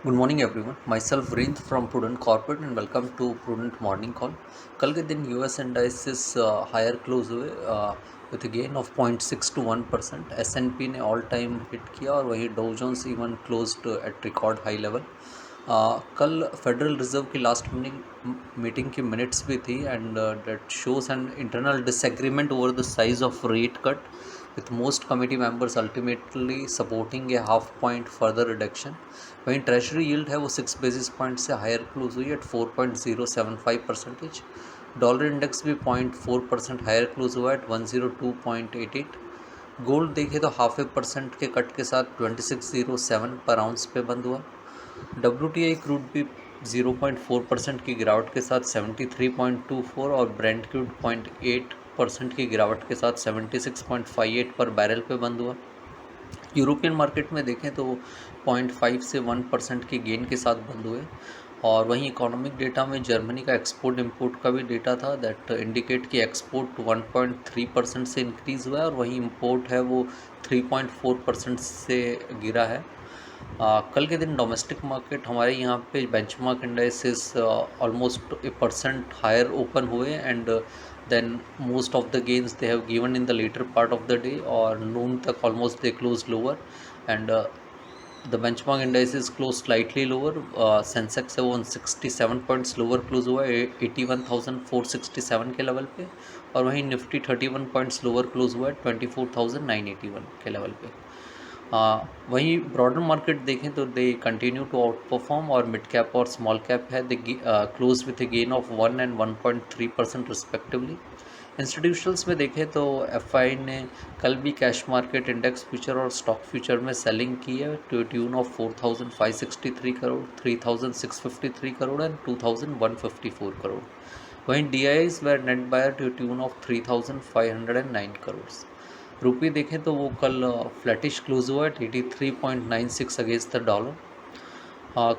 Good morning everyone, myself Virendra from prudent corporate and welcome to prudent morning call. कल के दिन US indices higher close हुए with gain of 0.6 to 1%। S and P ने all time hit किया और वहीं Dow Jones even closed at record high level. कल federal reserve की लास्ट मीटिंग की मिनट्स भी थी and that shows an internal disagreement over the size of rate cut, with most committee members ultimately supporting a half point further reduction। वहीं treasury yield है वो 6 basis point से higher close हुई eight 4.075%। Dollar index भी 0.4% higher close हुआ eight 102.88। Gold देखे तो 0.5% के कट के साथ 2607 पर आउंस पे बंद हुआ। WTI क्रूड भी 0.4% की गिरावट के साथ 73.24 और ब्रेंट क्रूड 0.8% की गिरावट के साथ 76.58 पर बैरल पे बंद हुआ। यूरोपियन मार्केट में देखें तो 0.5 से 1% के गेन के साथ बंद हुए। और वहीं इकोनॉमिक डेटा में जर्मनी का एक्सपोर्ट इंपोर्ट का भी डेटा था दैट इंडिकेट कि एक्सपोर्ट 1.3% से इंक्रीज़ हुआ है और वहीं इंपोर्ट है वो 3.4% से गिरा है। कल के दिन डोमेस्टिक मार्केट हमारे यहाँ पे benchmark indices almost 1% higher open हुए and then most of the gains they have given in the latter part of the day और नून तक almost they close lower and the benchmark indices close slightly lower. Sensex है वो 167 points lower close हुआ है 81,467 के level पे और वहीं निफ्टी 31 पॉइंट्स लोअर क्लोज हुआ है 24,981 के लेवल पे। वहीं ब्रॉडर मार्केट देखें तो they continue to outperform और मिड कैप और स्मॉल कैप है they close with a gain of 1 and 1.3% respectively. Institutionals में देखें तो एफआई ने कल भी कैश मार्केट इंडेक्स फ्यूचर और स्टॉक फ्यूचर में सेलिंग की है to tune of 4,563 crore, 3,653 crore and 2,154 crore. वहीं DIs were net buyer to tune of 3,509 crore. रुपये देखें तो वो कल फ्लैटिश क्लोज हुआ एट 83.96 अगेंस्ट द डॉलर।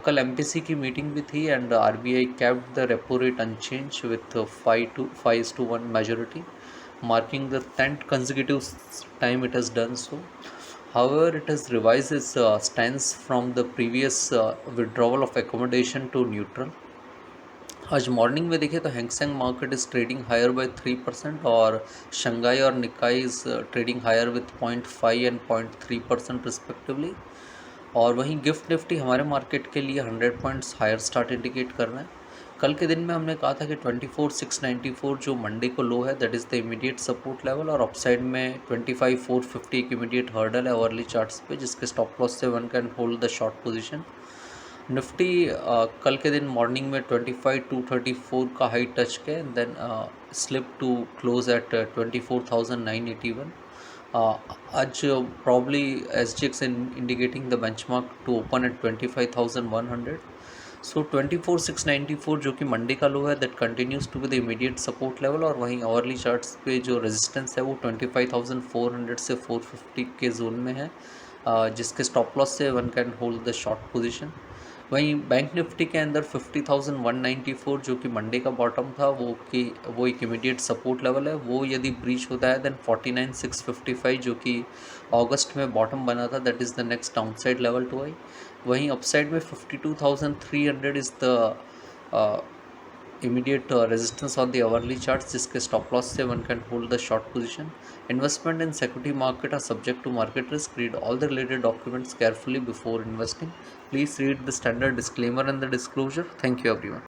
कल एमपीसी की मीटिंग भी थी and RBI kept the repo rate unchanged with 5-1 majority, marking the 10th consecutive time it has done so. However, it has revised its stance from the previous withdrawal of accommodation to neutral. आज morning में देखें तो Hang Seng market is trading higher by 3% और Shanghai और Nikkei is trading higher with 0.5 and 0.3% respectively. और वहीं gift Nifty हमारे market के लिए 100 पॉइंट्स हायर स्टार्ट इंडिकेट कर रहे हैं। कल के दिन में हमने कहा था कि 24,694 जो मंडे को लो है that is the immediate support level और अपसाइड में 25,450 एक इमीडिएट हर्डल है अर्ली चार्ट्स पे जिसके स्टॉप लॉस से one can hold the short position. Nifty कल के दिन मॉर्निंग में 25,234 का हाई टच के then slip to close at 24,981। आज probably SGX indicating the benchmark to open at 25,100। So 24,694 जो कि मंडे का लो है that continues to be the immediate support level और वहीं आवरली चार्ट्स पे जो रेजिस्टेंस है वो 25,400 से 450 के जोन में है जिसके स्टॉप लॉस से one can hold the short position. वहीं बैंक निफ्टी के अंदर 50,194 जो कि मंडे का बॉटम था वो एक इमीडिएट सपोर्ट लेवल है, वो यदि ब्रीच होता है देन 49,655 जो कि अगस्त में बॉटम बना था that is the next downside level to eye. वहीं अपसाइड में 52,300 is the immediate resistance on the hourly charts जिसके stop loss से one can hold the short position. Investment in security market are subject to market risk. Read all the related documents carefully before investing. Please read the standard disclaimer and the disclosure. Thank you everyone.